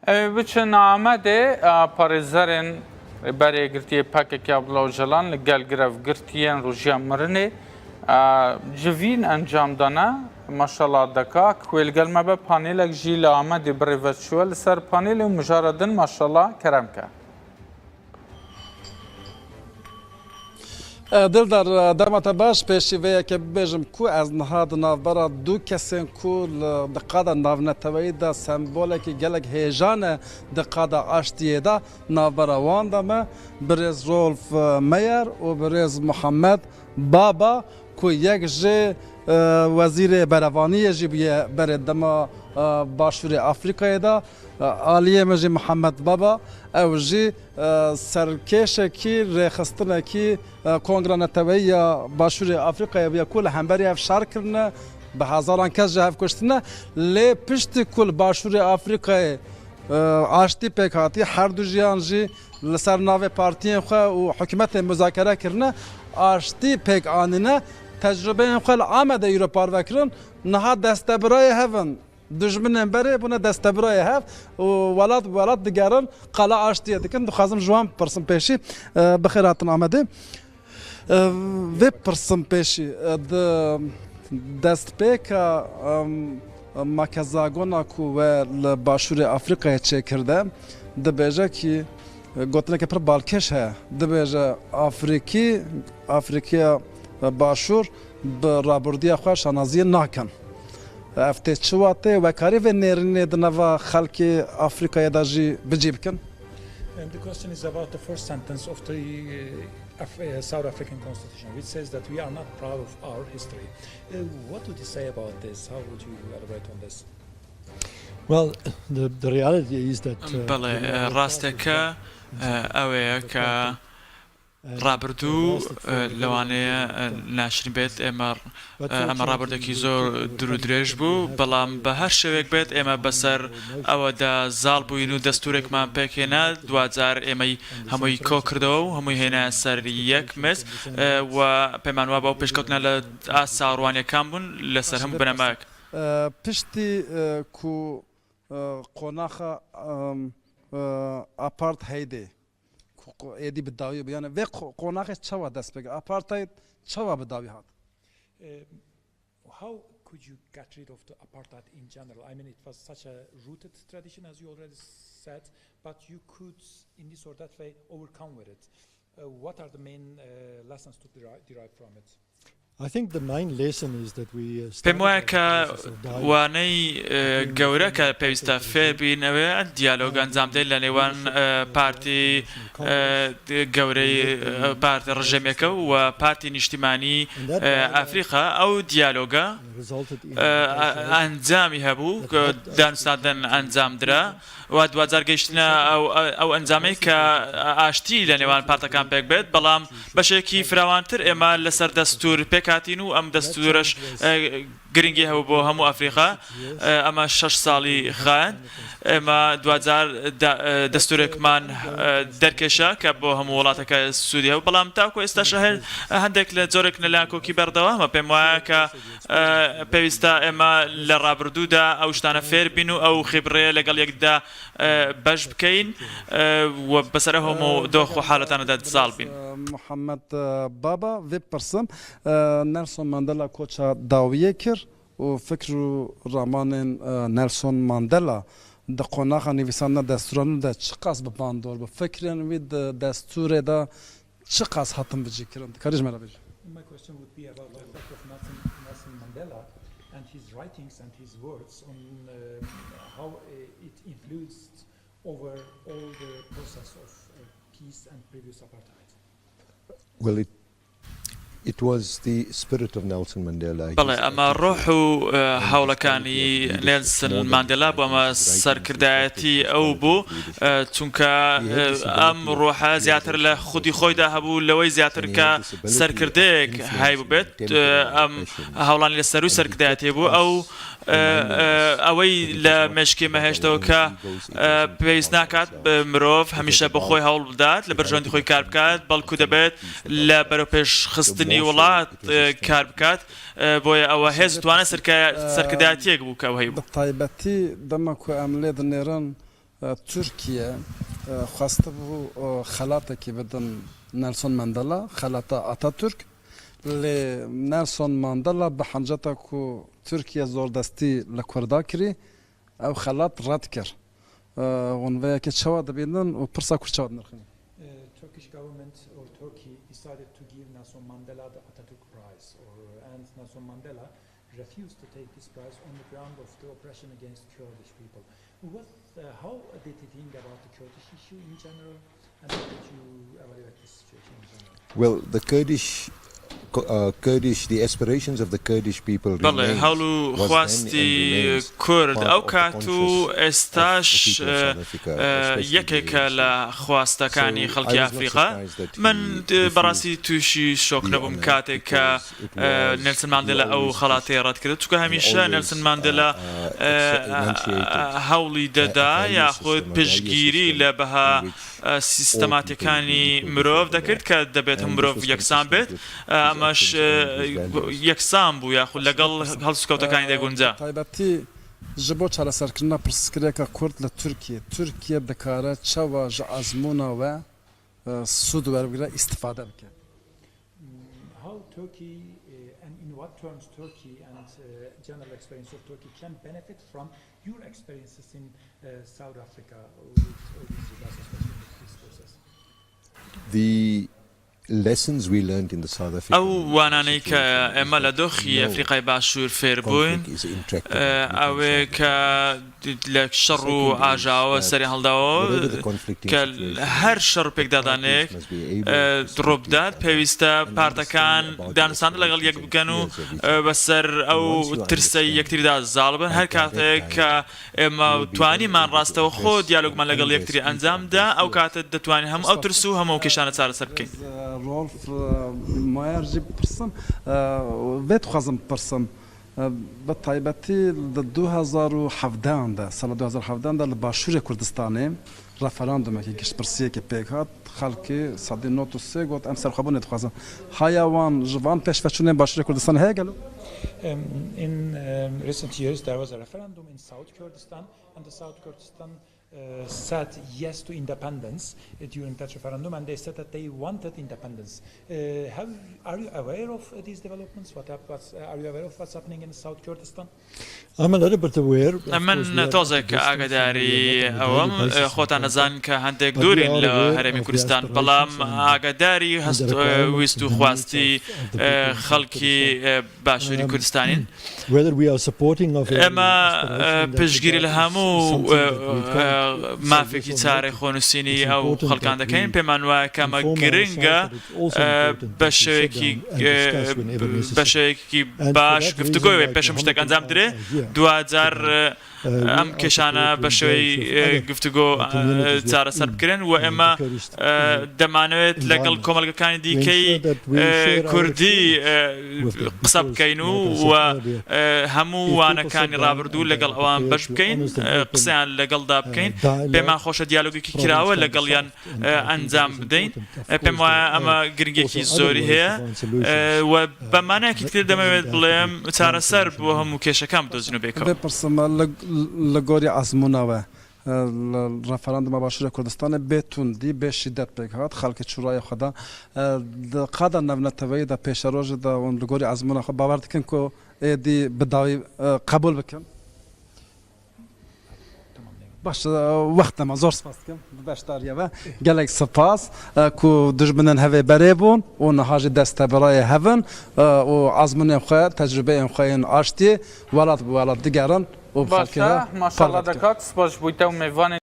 بچن Amedê parêzerên berêgirtiyê pekekya bilawjelan li gel girevgirtiyên rojiya mirinê civîn encam dane maşallah deka ku li gel me be panêlek jî li Amedê birêve çûye li ser panêlê mijara din maşallah kerem ke. Dildar demete baş pêşîveyeke bibêjim ku ez niha di navbera du kesên ku di qada navneteweyî de sembolekî gelek hêjan e di qada aştiyê de navbera wan de me birêz Rolf Meyer û birêz Muhammed Baba ku yek ji wezîrê berevaniyê jî bûye berê dema Başûrê Afrîkayê de aliyê me jî Muhammed Baba ew jî serkêşekî rêxistinekî Kongra Neteweyî ya Başûrê Afrîkayê bûye ku li hemberî ev şar kirine bi hezaran kes ji hev kuştine lê piştî ku li Başûrê Afrîkayê aştî pêk hatî her du jiyan jî li ser navê partiyên xwe û hikûmetê muzakere kirine aştî pêk anîne tecrübeyên xwe li Amedê îro parvekirin niha destebirayê hevin dijminên berê bûne destebirayê hev û welat digerin qala aştiyê dikin dixwazim ji wan pirsim pêşî bixêr hatin Amedê vê pirsim pêşî di destpêka makezagona ku we li Başûrê Afrîkayê çêkirde dibêje ki gotineke pir balkêş heye dibêje Afrîkaya Başûr bi rabordiya xwe şanaziyê nakin. Ev tê çiwa tê wekarî vê nêrînê di nava xelkê Afrîkayê de jî bicî bikin? The question is about the first sentence of the South African Constitution, which says that we are not proud of our history. What would you say about this? How would you elaborate on this? Well, the reality is that بەڵێ ڕاستەکە ئەوەیە کە ڕابردوو لەوانەیە ناشرین بێت ئەمە ڕابردێکی زۆر درو درێژ بوو بەڵام بە هەر شێوێک بێت ئێمە بەسەر ئەوەدا زاڵ بووین و دەستورێکمان پێکهێنا دوجار ئێمەی هەمووی کۆ کردەوە و هەمووی هێنا سەر یەک مێز و پەیمان وا بە و پێشکەوتنە لە ساڕوانیەکان بوون لەسەر هەموو بنەماک پشتی ku qonaxa apartheydê êdî bi dawî biyane vê qonaxê çawa dest pêk apartheid çawa bi dawî hat? How could you get rid of the apartheid in general? I mean, it was such a rooted tradition, as you already said, but you could, in this or that way, overcome with it. What are the main lessons to derive from it? I think the main lesson is that we پێم وایە کە وانەی گەورە کە پێویستە فێر بینەوە دیالۆگ ئەنجامدەین لە نێوان پارتی گەورەی پارتی ڕژێمیەکە و پارتی نیشتیمانی ئەفریقا ئەو دیالۆگە ئەنجامی هەبوو دانوستاندن ئەنجامدرا و دوجار گەیشتنە ئەو ئەنجامەی کە ئاشتی لە نێوان پارتەکان پێک بێت بەڵام بەشێکی فراوانتر ئێمە لەسەر دەستور پێکهاتین و ئەم دەستورەش گرنگی هەبوو بۆ هەموو ئەفریقا ئەمە 6 ساڵی خان ئێمە دوجار دەستورێکمان دەرکێشا کە بۆ هەموو وڵاتەکە سوودی هەبوو بەڵام تاکو ئێستاش هەندێک لە جۆرێک لەلایەن کۆکی بەردەوامە پێم وایە کە پێویستە ئێمە لە ڕابردوودا ئەو شتانە فێر بین و ئەو خیبڕێ لەگەڵ یەکدا بەش بکەین و بەسەر هەموو دۆخ و حالەتانەدا زاڵ بین. محەممەد بابا vê pirsim Nelson Mandela koça dawiyê kir û fikr û ramanên Nelson Mandela di qonaxa nivîsandina desturan de çi qas bi bandor bi fikrên wî di desturê de çi qas hatin bicîkirin? Dikarî ji me re bêjî? My question would be about the effect of Nelson Mandela and his writings and his words on how it influenced over all the process of peace and previous apartheid. Well, it was the spirit of Nelson Mandela. بەڵێ ئەمە ڕۆح و هەوڵەکانی نێلسن ماندێلا بوو ئەمە سەرکردایەتی ئەو بوو چونکە ئەم ڕۆحە زیاتر لە خودی خۆیدا هەبوو لەوەی زیاتر کە سەرکردەیەک هایبوو بێت ئەم هەوڵانی لە سەروی سەرکردایەتی بوو ئەو ئەوەی لە مێشکی مەهێشتەوە کە پێویست ناکات مرۆڤ هەمیشە بە خۆی هەوڵ بدات لە بەرژەوەندی خۆی کار بکات بەڵکو دەبێت لە بەرەوپێش خستنی وڵات کار بکات بۆیە ئەوە هێز توانە سەرکردایەتیەک بوو کە ئەو هەیە بوو. بە تایبەتی دەما کو ئەم لێ دنێرن تورکیه خواسته بو خلاته که بدن نلسون ماندلا خلاته آتاتورک لی نلسون ماندلا به حنجتا کو ترکیه زوردستی لکردا کری او خلات رد کر ونویا که چوا دبیدن و پرسا کور چوا نرخنی Turkish government or Turkey decided to give Nelson Mandela the Atatürk Prize, and Nelson Mandela refused to take this prize on the ground of the oppression against Kurdish people. How did you think about the Kurdish issue in general, and how did you evaluate this situation in general? Well, the the aspirations of the Kurdish people بەڵێ هەوڵ و خواستی کورد ئەو کات و ئێستاش یەکێکە لە خواستەکانی خەڵکی ئەفریقا من بەڕاستی تووشی شۆک نەبووم کاتێک کە نێلسن ماندێلا ئەو خەڵاتی ڕەت کرد چونکە هەمیشە نێلسن ماندێلا هەوڵی دەدا یاخود پشتگیری لە بەها سیستەماتیەکانی مرۆڤ دەکرد کە دەبێت مرۆڤ یەکسان بێت ئەمەش یەکسان بوو یاخود لەگەڵ هەڵسوکەوتەکانی دەگونجا تایبەتی ji bo çareserkirina pirsgirêka Kurd li Tirkiye dikare çawa ji ezmûna we sûd werbigire îstifade bike. How Turkey and in what terms Turkey and general experience of Turkey can benefit from your experiences in South Africa with these regards, especially in this process? The lessons we learned in the South African ئەو وانانەی کە ئێمە لە دۆخی ئەفریقای باشوور فێر بووین ئەوەیە کە لە شەڕ و ئاژاوە سەری هەڵداوە کە هەر شەڕ و پێکدادانێک ڕۆبدات پێویستە پارتەکان دانوستاندن لەگەڵ یەک بکەن و بەسەر ئەو ترسەی یەکتریدا زاڵ بن هەر کاتێک کە ئێمە توانیمان ڕاستەوە خۆ دیالۆگمان لەگەڵ یەکتری ئەنجامدا ئەو کاتە دەتوانین هەموو ئەو ترس و هەموو کێشانە چارەسەر بکەین. Rolf Mayer jî pirsim vê dixwazim pirsim bi taybetî li 2017 de sala 2017 de li Başûrê Kurdistanê referandumekî giştpirsiyekê pêk hat xelkê sedî not û sê got em serxwebûnê dixwazin haya wan ji van pêşveçûnên Başûrê Kurdistanê heye gelo? In recent years there was a referendum in South Kurdistan, and the South Kurdistan said yes to independence during that referendum, and they said that they wanted independence. Are you aware of these developments? Are you aware of what's happening in South Kurdistan? I'm a little bit aware. من تۆزێک ئاگاداری ئەوەم خۆتان نەزان کە هەندێک دوورین لە هەرێمی کوردستان بەڵام ئاگاداری ویست و خواستی خەڵکی باشووری کوردستانین ئێمە پشتگیری لە هەموو مافێکی چارەی خۆنووسینی ئەو خەڵکان دەکەین پێمان وایە کە ئەمە گرنگە بە شێوەیەکی باش گفتوگۆی پێشم شتێک ئەنجام درێ دوجار ئەم کێشانە بە شێوەی گفتوگۆ چارەسەر بکرێن و ئێمە دەمانەوێت لەگەڵ کۆمەڵگەکانی دیکەی کوردی قسە بکەین و هەموو وانەکانی ڕابردوو لەگەڵ ئەوان بەش بکەین قسەیان لەگەڵدا بکەین پێمان خۆشە دیالۆگێکی کراوە لەگەڵیان ئەنجام بدەین پێم وایە ئەمە گرنگێکی زۆری هەیە و بەمانایەکی تر دەمەوێت بڵێم چارەسەر بۆ هەموو کێشەکان بدۆزین و بێکەوە li gorî ezmûna we referanduma Başûrê Kurdistanê bê tundî bê şîddet pêk hat xelkê çûraya xwe da di qada nevneteweyî de pêşerojê de li gorî ezmûna xwe bawer dikin ku êdî bi dawî qebûl bikin baş wextema zor spas dikim bi beşdariya ve gelek spas ku dijminên hevê berê bûn û niha jî desteberayê hevin û ezmûnên xwe tecrübeyên xwe yên aştî welat bi welat digerin باشە ماشەڵڵا دەکات سپاس بوویتە و میوانێ